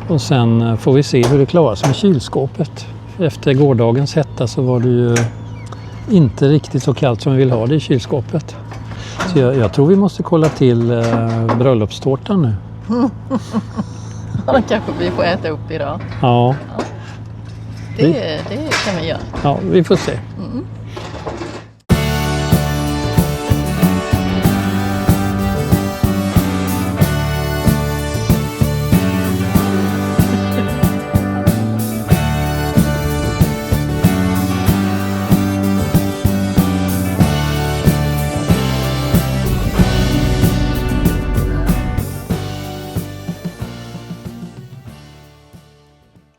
Och sen får vi se hur det klarar sig med kylskåpet. Efter gårdagens hetta så var det ju inte riktigt så kallt som vi vill ha det i kylskåpet. Så jag tror vi måste kolla till bröllopstårtan nu. Den kanske vi får äta upp idag. Ja. Det kan vi göra. Ja, vi får se. Mm.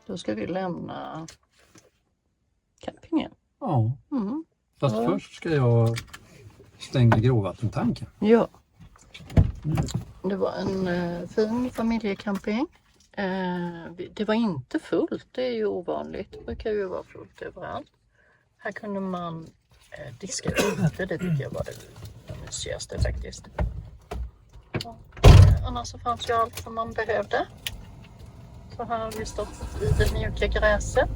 Då ska vi lämna campingen. Ja. Mm. Fast först ska jag stänga gråvattentanken. Ja. Det var en fin familjecamping. Det var inte fullt, det är ju ovanligt. Det brukar ju vara fullt överallt. Här kunde man diska ute, det tycker jag var det mysigaste faktiskt. Annars så fanns ju allt som man behövde. Så här har vi stått i det mjuka gräset.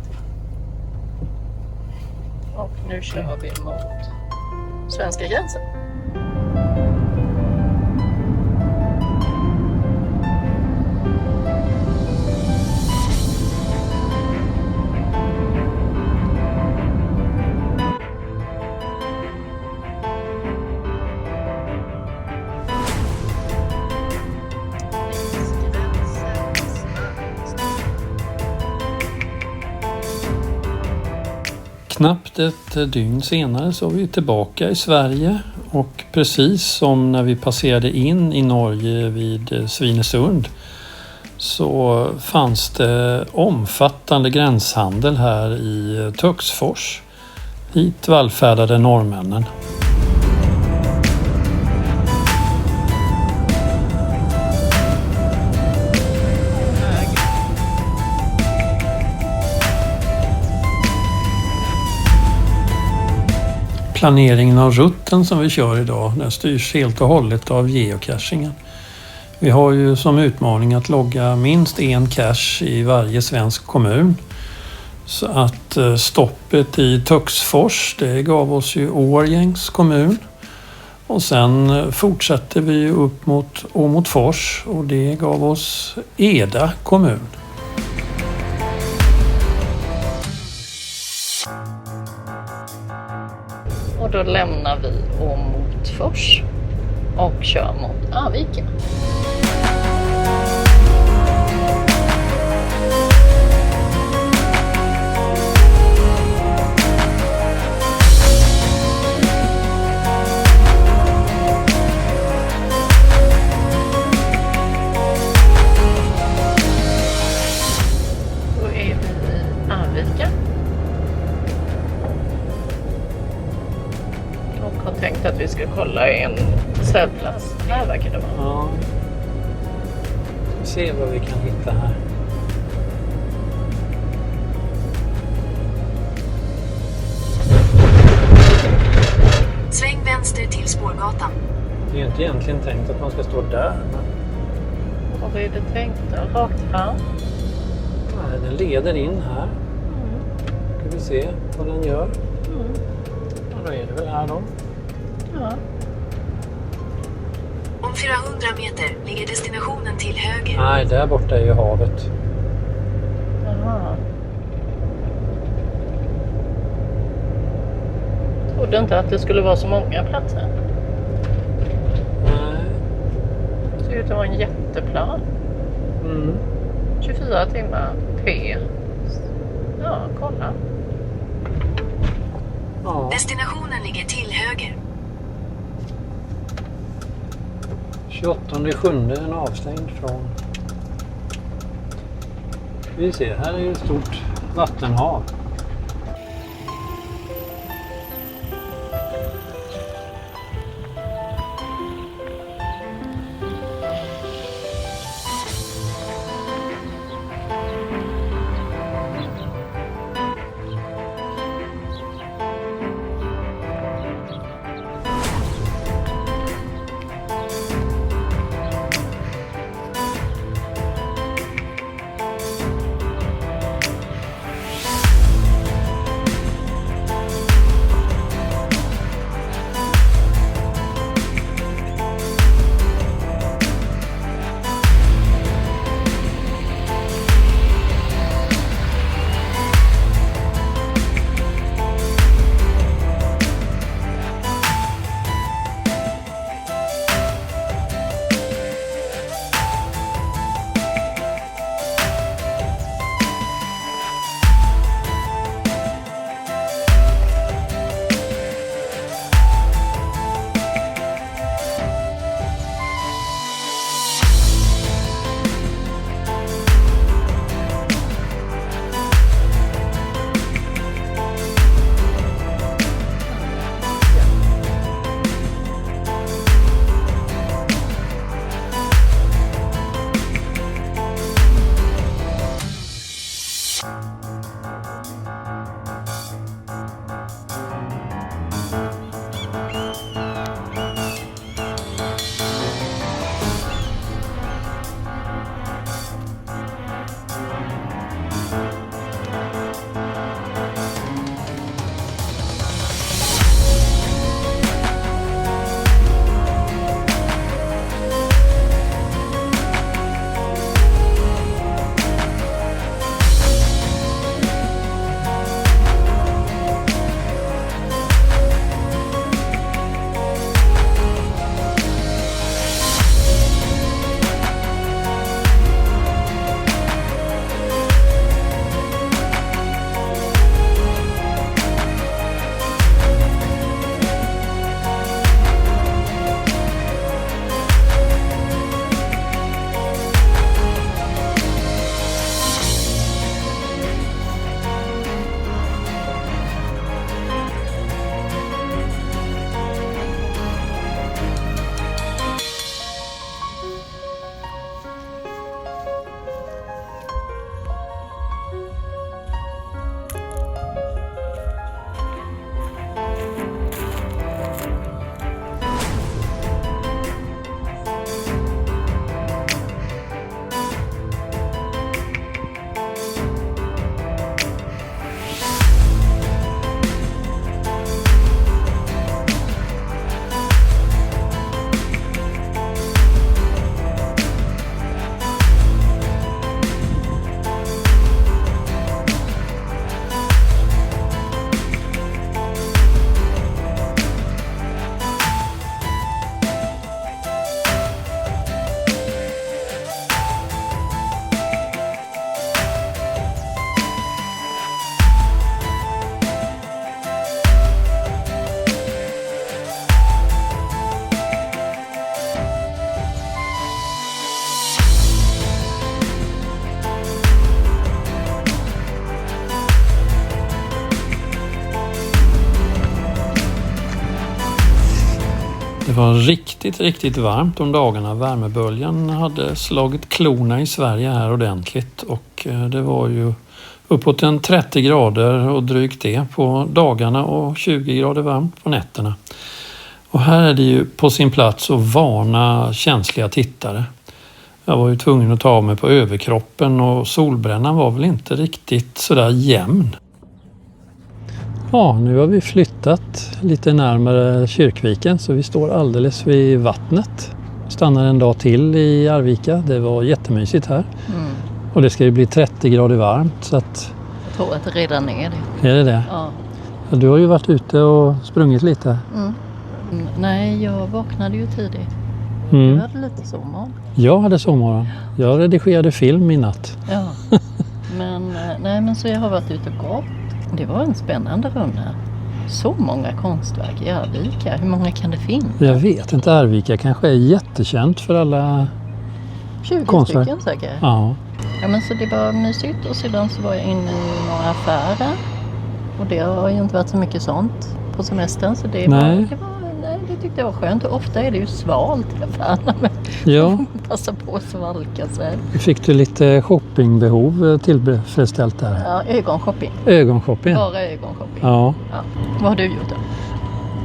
Och nu kör vi mot svenska gränsen. Knappt ett dygn senare så är vi tillbaka i Sverige och precis som när vi passerade in i Norge vid Svinesund så fanns det omfattande gränshandel här i Töcksfors. Hit vallfärdade norrmännen. Planeringen av rutten som vi kör idag, den styrs helt och hållet av geocachingen. Vi har ju som utmaning att logga minst en cache i varje svensk kommun. Så att stoppet i Töcksfors, det gav oss ju Årjängs kommun. Och sen fortsätter vi upp mot Åmotfors och det gav oss Eda kommun. Och då lämnar vi Åmotfors och kör mot Arvika. Då är vi i Arvika. Och har tänkt att vi ska kolla en ställplats. Här verkar det vara. Ja. Se vad vi kan hitta här. Sväng vänster till Spårgatan. Det är ju inte egentligen tänkt att man ska stå där. Men... Vad är det tänkt då? Rakt fram. Nej, den leder in här. Ska vi se vad den gör. Ja, då är det väl här då. Ja. Om 400 meter ligger destinationen till höger. Nej, där borta är ju havet. Jaha. Trodde inte att det skulle vara så många platser. Nej. Det ser ut att vara en jätteplan. 24 timmar P. Ja, kolla. Ja. Destinationen ligger till höger. 28/7 är den avstängd från. Vi ser, här är ju ett stort vattenhav. Det var riktigt, riktigt varmt de dagarna. Värmeböljan hade slagit klorna i Sverige här ordentligt och det var ju uppåt en 30 grader och drygt det på dagarna och 20 grader varmt på nätterna. Och här är det ju på sin plats att varna känsliga tittare. Jag var ju tvungen att ta av mig på överkroppen och solbrännan var väl inte riktigt sådär jämn. Ja, nu har vi flyttat lite närmare Kyrkviken så vi står alldeles vid vattnet. Stannar en dag till i Arvika. Det var jättemysigt här. Och det ska ju bli 30 grader varmt så att... Jag tror att det redan är det. Är det det? Ja. Du har ju varit ute och sprungit lite. Nej, jag vaknade ju tidigt. Mm. Du hade lite sovmorgon. Jag hade sovmorgon. Jag redigerade film i natt. Ja. Men så jag har varit ute och gått. Det var en spännande runda. Så många konstverk i Arvika. Hur många kan det finnas? Jag vet inte. Arvika kanske är jättekänt för alla 20 konstverk. stycken säkert. Ja. Ja, men så det var mysigt och sedan så var jag inne i några affärer. Och det har ju inte varit så mycket sånt på semestern. Så det det tyckte jag var skönt. Och ofta är det ju svalt i affärerna. Men Ja. passa på att svalka sig. Fick du lite shoppingbehov tillfredsställt där? Ja, ögonshopping. Ögonshopping? Bara ögonshopping. Ja. Vad har du gjort då?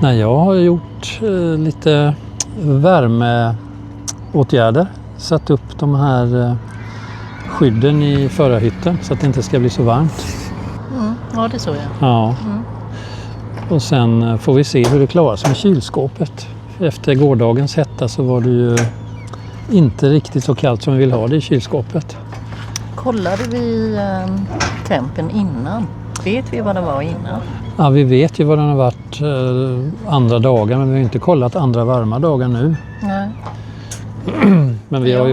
Nej, jag har gjort lite värmeåtgärder. Satt upp de här skydden i förarhytten så att det inte ska bli så varmt. Ja, det såg jag. Ja. Och sen får vi se hur det klarar sig med kylskåpet. Efter gårdagens hetta så var det ju inte riktigt så kallt som vi vill ha det i kylskåpet. Kollade vi tempen innan? Vet vi vad det var innan? Ja, vi vet ju vad den har varit andra dagar men vi har inte kollat andra varma dagar nu. Nej. Men vi har ju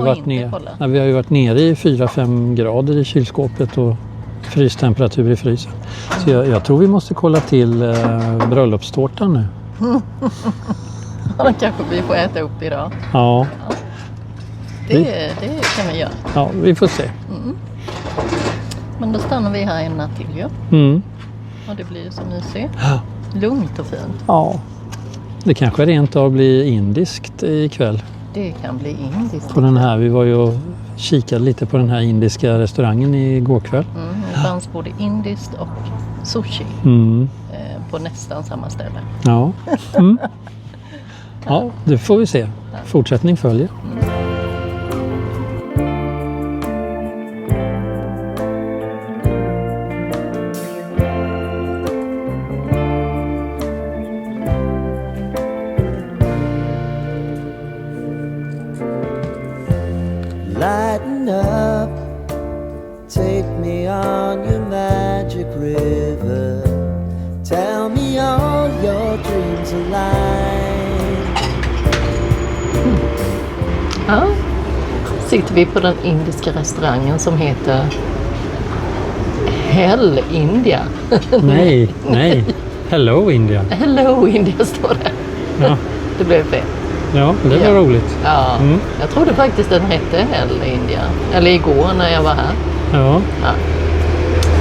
varit nere i 4-5 grader i kylskåpet och frystemperatur i frysen. Så jag tror vi måste kolla till bröllopstårtan nu. Den kanske vi får äta upp idag. Ja. Det kan vi göra. Ja, vi får se. Men då stannar vi här en natt till ju. Och det blir ju så mysigt. Ja. Lugnt och fint. Ja. Det kanske rent av blir indiskt ikväll. Det kan bli indiskt. På den här, vi var ju och kikade lite på den här indiska restaurangen igår kväll. Det fanns både indiskt och sushi på nästan samma ställe. Ja. Ja, det får vi se. Fortsättning följer. Lighten up, take me on your magic river. Tell me all your dreams align. Ja, sitter vi på den indiska restaurangen som heter Hell India. Nej. Hello India. Hello India står det. Ja, Det blev fel. ja det var roligt. Ja, jag trodde faktiskt den hette Hell India. Eller igår när jag var här. Ja.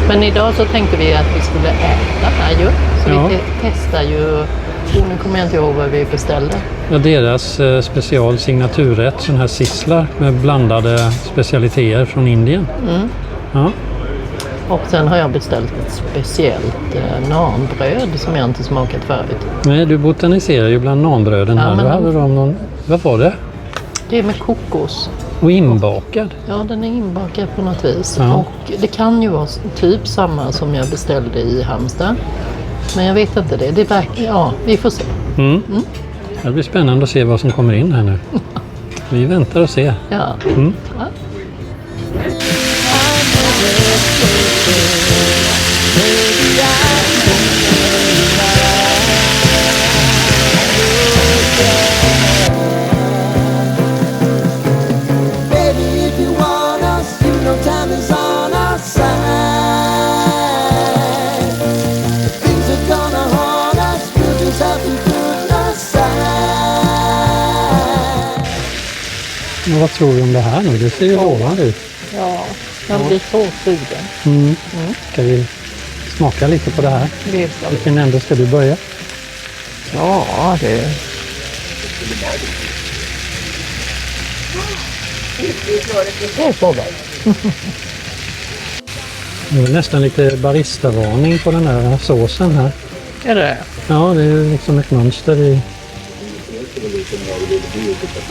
Men idag så tänkte vi att vi skulle äta här ju. Så vi testar ju. Nu kommer jag inte ihåg vad vi beställde. Ja, deras special signaturrätt, sån här sisslar med blandade specialiteter från Indien. Ja. Och sen har jag beställt ett speciellt nanbröd som jag inte smakat förut. Nej, du botaniserar ju bland nanbröden här. men- Då hade de någon, vad var det? Det är med kokos. Och inbakad. Ja, den är inbakad på något vis. Ja. Och det kan ju vara typ samma som jag beställde i Halmstad. Men jag vet inte det. Vi får se. Det blir spännande att se vad som kommer in här nu. Vi väntar och ser. Ja. Ja. Baby, if you want us, you know time is on our side. Things are gonna haunt us, we'll just have to put aside. Men vad tror du om det här nu? Det ser ju lovande ut. Ja, man blir så sugen. Ska vi smaka lite på det här? Det är så. Vilken ände ska du börja? Ja, det... Det är nästan lite barista-varning på den här såsen här. Är det? Ja, det är liksom ett mönster i...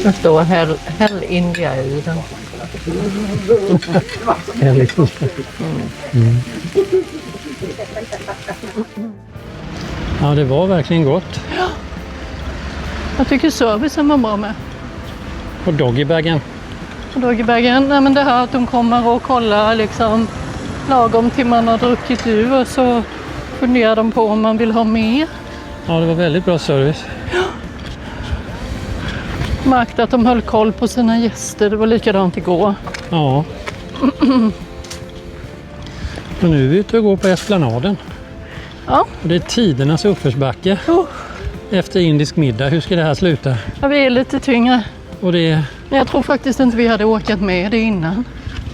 Det står Hell India i den. Ja, det var verkligen gott. Jag tycker servicen var bra med. Och doggybagen. Och doggybagen, nej men det här att de kommer och kollar liksom lagom till man har druckit ur och så funderar de på om man vill ha mer. Ja, det var väldigt bra service. Märkte att de höll koll på sina gäster, det var likadant igår. Ja. Och nu är vi ute och går på Esplanaden. Ja. Och det är tidernas uppförsbacke. Efter indisk middag. Hur ska det här sluta? Ja, vi är lite tyngre. Och det är... Men jag tror faktiskt inte vi hade åkat med det innan.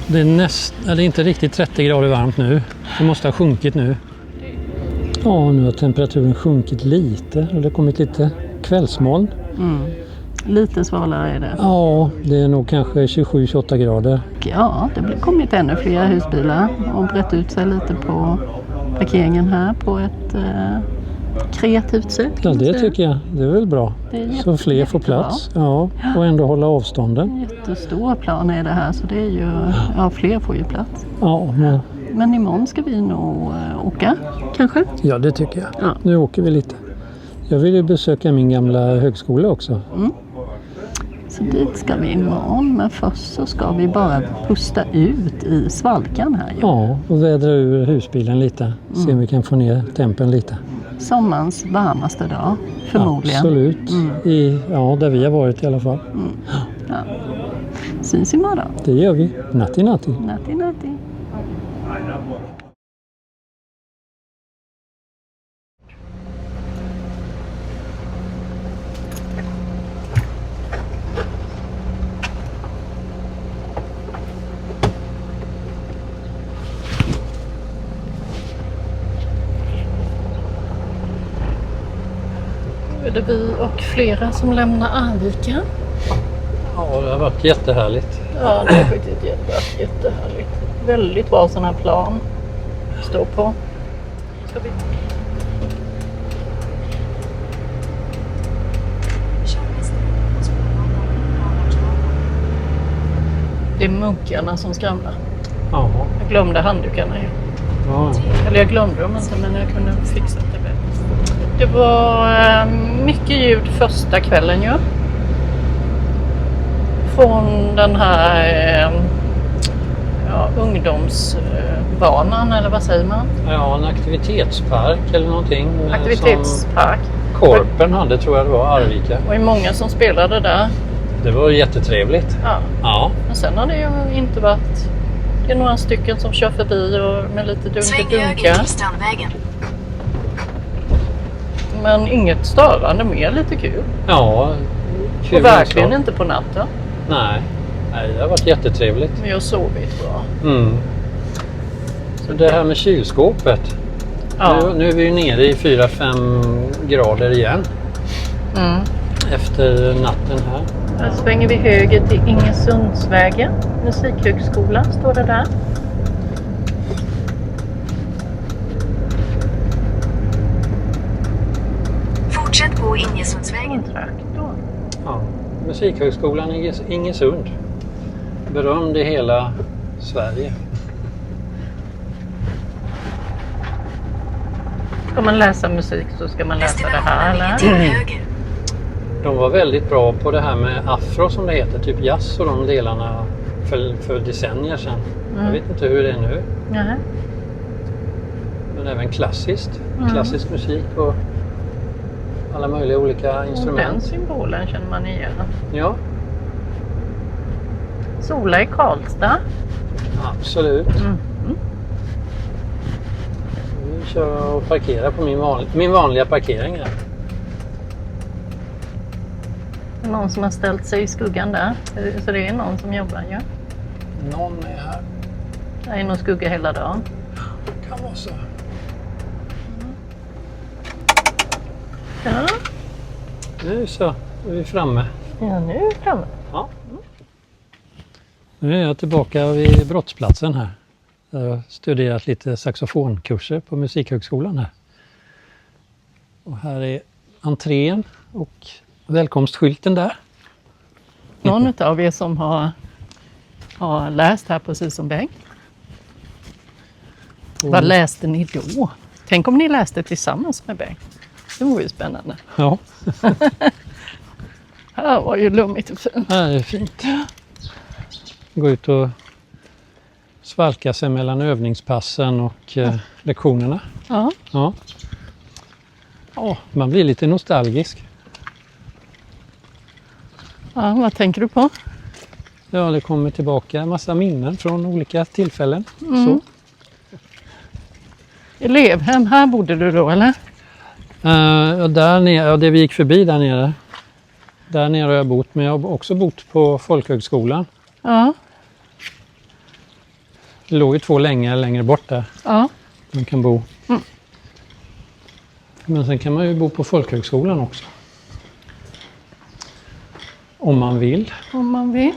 Det är inte riktigt 30 grader varmt nu. Det måste ha sjunkit nu. Ja, nu har temperaturen sjunkit lite. Och det har kommit lite kvällsmoln. Lite svalare är det. Ja, det är nog kanske 27-28 grader. Ja, det har kommit ännu fler husbilar och brett ut sig lite på parkeringen här på ett kreativt sätt. Ja, det tycker jag. Det är väl bra. är Så fler får plats. Ja, och ändå hålla avstånden. Jättestor plan är det här så det är ju, ja fler får ju plats. Ja, Men imorgon ska vi nog åka kanske? ja, det tycker jag. Ja. Nu åker vi lite. Jag vill ju besöka min gamla högskola också. Så dit ska vi imorgon, men först så ska vi bara pusta ut i svalkan här. Ja, och vädra ur husbilen lite. Se om vi kan få ner tempen lite. Sommarens varmaste dag, förmodligen. Absolut. Ja, där vi har varit i alla fall. Ja. Syns imorgon. Det gör vi. Natti. Natti. Nu är det vi och flera som lämnar Arvika. Ja, det har varit jättehärligt. Ja, det är faktiskt jättehärligt. Väldigt bra sån här plan att stå på. Ska vi... Det är muggarna som skramlar. Ja. Jag glömde handdukarna ju. Ja. Eller jag glömde dem inte, men jag kunde fixa det bättre. Det var mycket ljud första kvällen ju. Från den här ungdomsbanan, eller vad säger man? Ja, en aktivitetspark eller någonting. Aktivitetspark. Som Korpen hade, tror jag det var, Arvika. Och är många som spelade där. Det var jättetrevligt. Ja. Men sen har det ju inte varit... Det är några stycken som kör förbi och med lite Sväng höger dunkar. till Strandvägen. Men inget störande, mer lite kul. Ja. Och verkligen inte på natten. Nej, det har varit jättetrevligt. Vi har sovit bra. Så det här med kylskåpet. Ja. Nu är vi ju nere i 4-5 grader igen. Efter natten här. Här svänger vi höger till Ingesundsvägen. Musikhögskolan står det där. Fortsätt på Ingesundsvägen. Traktor. Ja. Musikhögskolan i Ingesund. Berömd i hela Sverige. Ska man läsa musik så ska man läsa det här, eller? Till höger. De var väldigt bra på det här med afro som det heter, typ jazz och de delarna för decennier sedan. Jag vet inte hur det är nu. Nej. Men även klassiskt. Klassisk musik och alla möjliga olika Den instrument. symbolen känner man igen. Ja, Sola i Karlstad. absolut. Vi kör och parkerar på min vanliga parkering här. Någon som har ställt sig i skuggan där. Så det är någon som jobbar ju. Någon är här. Det är någon skugga hela dagen. Kan vara så. Ja. Nu så. Då är vi framme. Ja, nu är vi framme. Ja. Nu är jag tillbaka vid brottsplatsen här. Jag har studerat lite saxofonkurser på Musikhögskolan här. Och här är entrén och välkomstskylten där. Någon av er som har läst här precis som Bengt? Vad läste ni då? Tänk om ni läste tillsammans med Bengt. Det vore ju spännande. Ja, Här var ju lummigt och fint. det är fint. Gå ut och svalka sig mellan övningspassen och lektionerna. Ja. Ja. Ja, man blir lite nostalgisk. Ja, vad tänker du på? Ja, det kommer tillbaka en massa minnen från olika tillfällen. Så. Elevhem, här bodde du då eller? Där nere, ja, det vi gick förbi där nere. Där nere har jag bott, men jag har också bott på folkhögskolan. Ja. Det låg ju 2 längre bort där. Ja. Man kan bo. Men sen kan man ju bo på folkhögskolan också. Om man vill. Om man vill.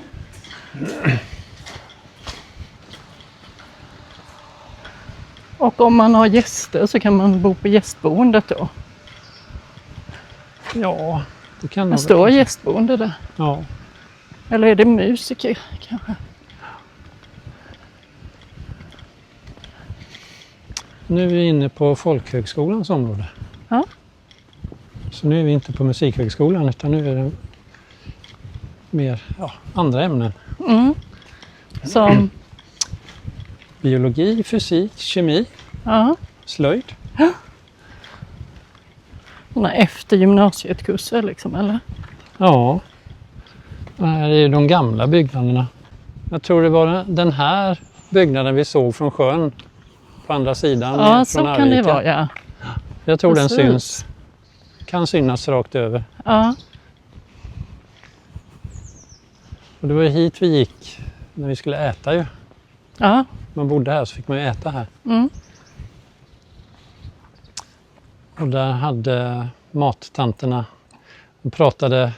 Och om man har gäster så kan man bo på gästboendet då. Ja, det kan Det man står väl. gästboende där. Ja. Eller är det musiker kanske? Nu är vi inne på folkhögskolans område. Ja. Så nu är vi inte på musikhögskolan utan nu är det mer andra ämnen. Som, Biologi, fysik, kemi, ja, slöjd. såna efter gymnasietkurser liksom, eller? Ja, det här är ju de gamla byggnaderna. Jag tror det var den här byggnaden vi såg från sjön på andra sidan. Ja, från så kan Arvika. det vara, ja. Jag tror Precis. den kan synas rakt över. Ja, Och det var ju hit vi gick när vi skulle äta ju. ja. Man bodde här så fick man ju äta här. Mm. Och där hade mattanterna, de pratade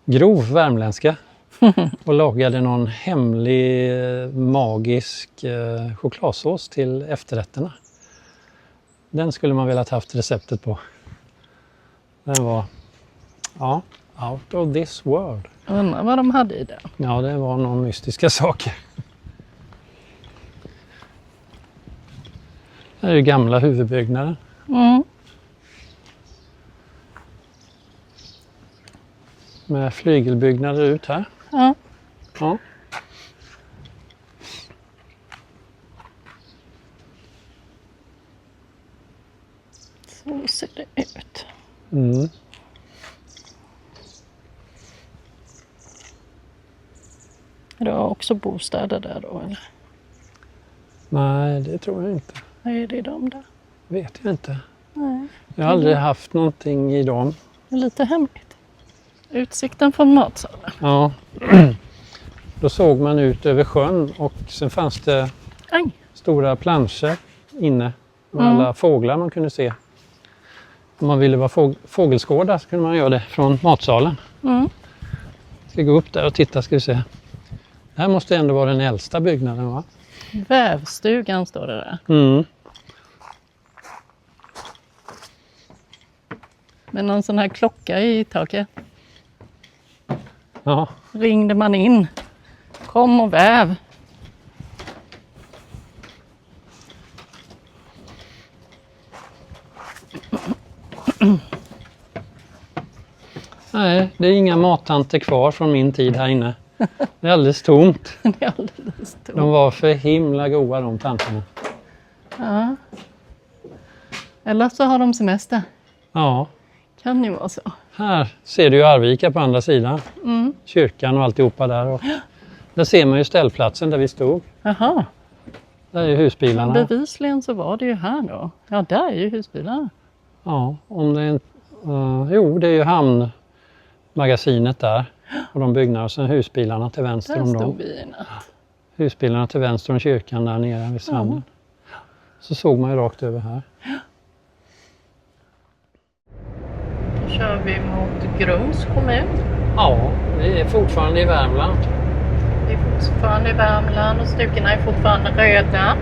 grov värmländska och lagade någon hemlig magisk chokladsås till efterrätterna. Den skulle man velat haft receptet på. Den var out of this world. Undrar vad de hade i det. Ja, det var någon mystiska saker. Det är ju gamla huvudbyggnaden. Mm. Med flygelbyggnader ut här. Ja. Ja. Så ser det ut. Mm. Det har också bostäder där då, eller? Nej, det tror jag inte. Nej, det är de där. Vet jag inte. Nej, Jag har aldrig haft någonting i dem. det är lite hemligt. Utsikten från matsalen. Ja. Då såg man ut över sjön och sen fanns det Aj. stora planscher inne med alla fåglar man kunde se. Om man ville vara fågelskådare så kunde man göra det från matsalen. Mm. Ska gå upp där och titta ska vi se. Det här måste ändå vara den äldsta byggnaden, va? Vävstugan står det där. Mm. Med någon sån här klocka i taket. Ja. Ringde man in. Kom och väv. Nej, det är inga mattanter kvar från min tid här inne. Det är alldeles tomt. Det är alldeles De tomt. var för himla goda de tanterna. Ja. Eller så har de semester. Ja, Kan ju vara så. här ser du ju Arvika på andra sidan. Mm. Kyrkan och alltihopa där. Och där ser man ju ställplatsen där vi stod. Jaha. Där är ju husbilarna. Bevisligen så var det ju här då. Ja, där är ju husbilarna. Ja, om det är en, jo, det är ju hamnmagasinet där. Och de byggnader och sen husbilarna till vänster Där om stod dem. vi i natt. Husbilarna till vänster om kyrkan där nere vid stranden. Så såg man ju rakt över här. Då kör vi mot Grums kommun. Ja, vi är fortfarande i Värmland. Vi är fortfarande i Värmland och stugorna är fortfarande röda.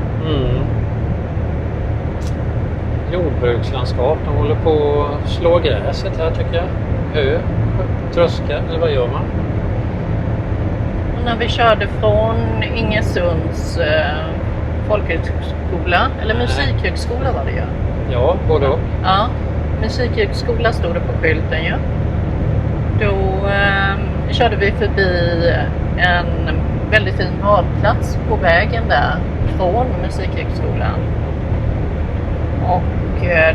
Jordbrukslandskap, de håller på att slå gräset här tycker jag. Hö, tröska, eller vad gör man? Och när vi körde från Ingesunds folkhögskola, eller musikhögskola var det ju. Ja, både och. Ja, musikhögskola stod det på skylten ju. Då körde vi förbi en väldigt fin badplats på vägen där från musikhögskolan. Och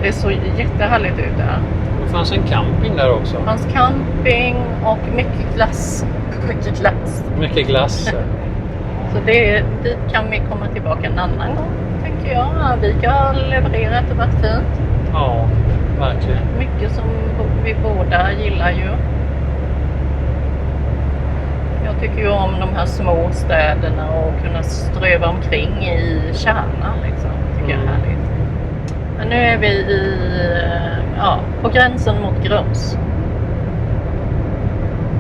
det såg jättehärligt ut där. Det fanns en camping där också. Det fanns camping och mycket glass. Mycket glass. Mycket glass. Så dit kan vi komma tillbaka en annan gång, tänker jag. Arvika har levererat och varit fint. Ja, verkligen. Mycket som vi båda gillar ju. Jag tycker ju om de här små städerna och kunna ströva omkring i kärnan liksom. Tycker jag är härligt. Men nu är vi på gränsen mot Grums.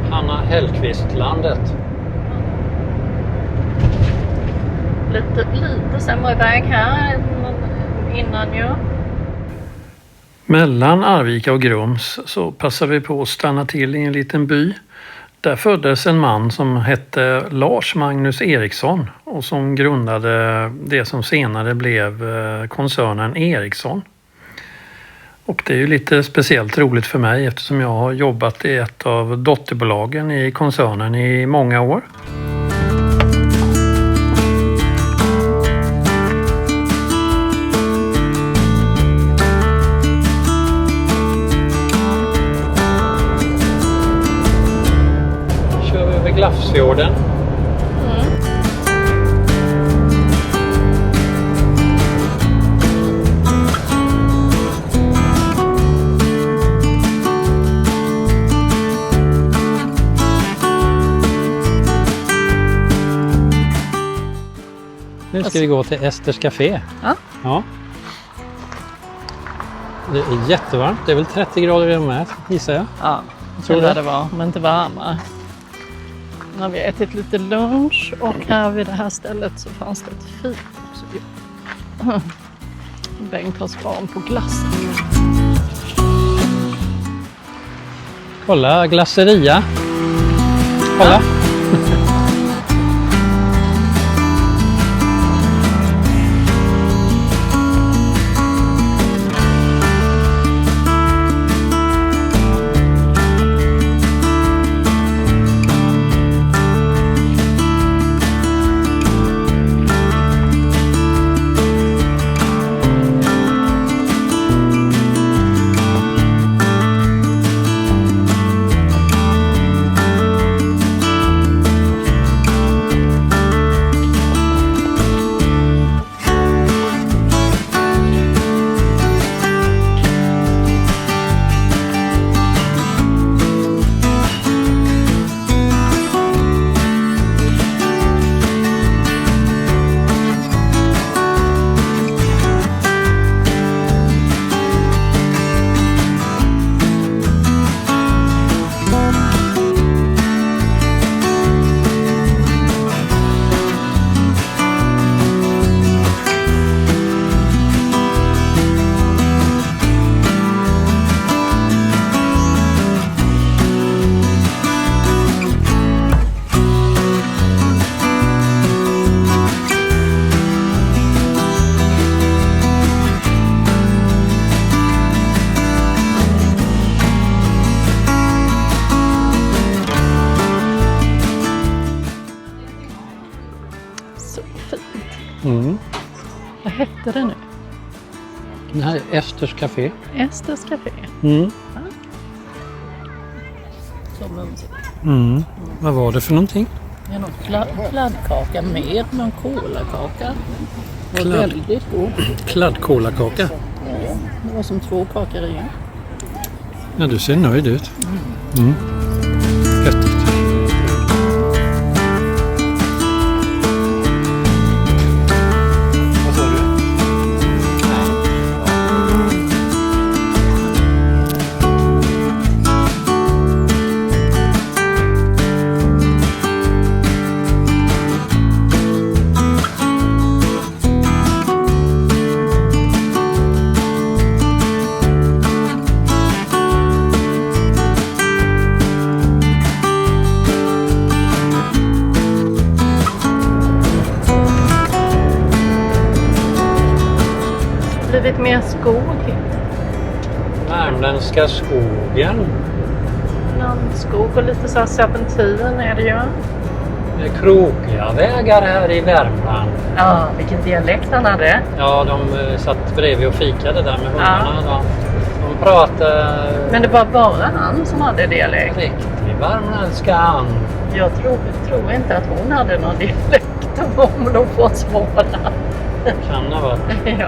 Hanna Hellqvist-landet. Lite sämre väg här än innan ju. Mellan Arvika och Grums så passar vi på att stanna till i en liten by. Där föddes en man som hette Lars Magnus Eriksson och som grundade det som senare blev koncernen Eriksson. Och det är ju lite speciellt roligt för mig eftersom jag har jobbat i ett av dotterbolagen i koncernen i många år. Kör vi över Glafsfjorden. Nu ska vi gå till Esters Café. Ja. Det är jättevarmt. Det är väl 30 grader i rummet, gissar jag. Ja, tror det var, men inte varmare. Nu har vi ätit lite lunch och här vid det här stället så fanns det ett fint också. Bengt har span på glass. Kolla, glasseria. Kolla. Ja. Vad hette det nu? Det här är Esters Café. Esters Café. Mm. Ja. Så mumsigt. Vad var det för någonting? Det är någon kladdkaka med någon kolakaka. Det var väldigt god. Kladdkolakaka. Ja, det var som 2 kakor i. Ja, du ser nöjd ut. Göttigt. Vad sa du? blivit mer skog. Värmländska skogen. Landskog och lite så här serpentin är det ju. Det är krokiga vägar här i Värmland. Ja, vilken dialekt han hade. Ja, de satt bredvid och fikade där med hundarna. De pratade... Men det var bara han som hade dialekt. Riktig värmländska han. Jag tror inte att hon hade någon dialekt om de får svara. Kan det vara. Ja.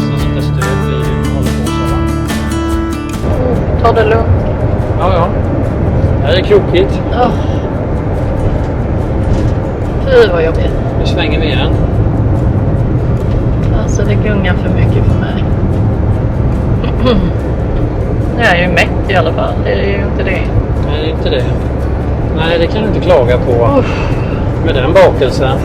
Så lite stöd vi håller på så. Ta det lugnt. Ja. Det här är krokigt. Oh. Fy vad jobbigt. Nu svänger vi igen. Alltså det gungar för mycket för mig. Jag är ju mätt i alla fall. Det är ju inte det. Nej, det är inte det. Nej, det kan du inte klaga på. Med den bakelsen.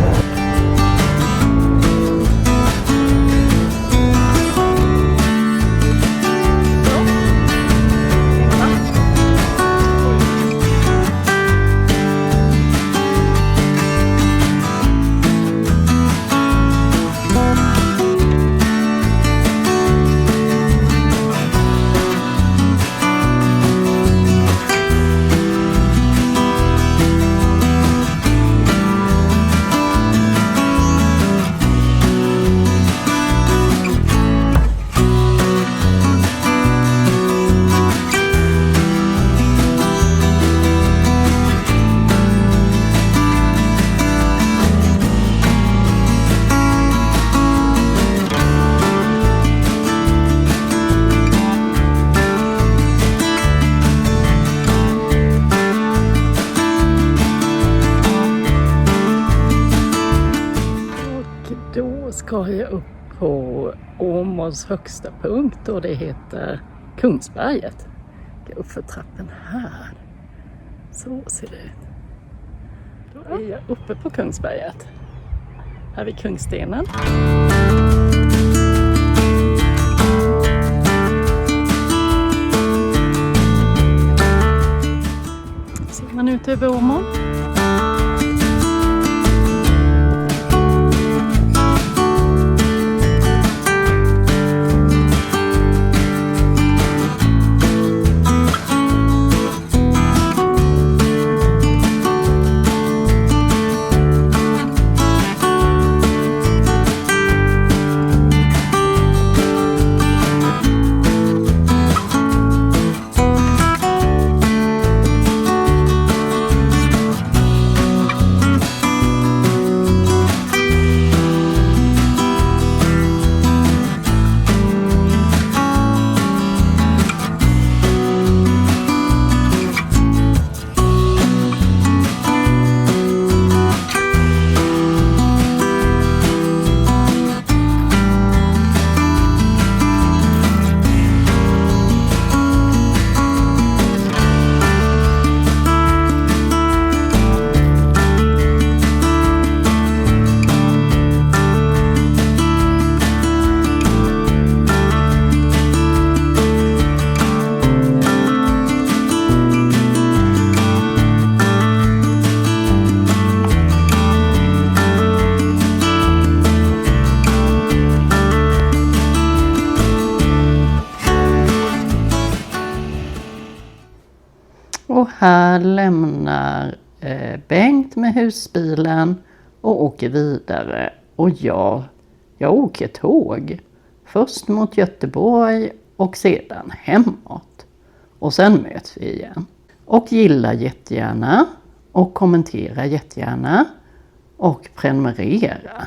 Då ska jag upp på Åmåls högsta punkt och det heter Kungsberget. Jag går upp för trappen här. Så ser det ut. Då är jag uppe på Kungsberget. Här vid Kungsstenen. Ser man ut över Åmål? Och här lämnar Bengt med husbilen och åker vidare. Och jag åker tåg. Först mot Göteborg och sedan hemåt. Och sen möts vi igen. Och gilla jättegärna och kommentera jättegärna och prenumerera.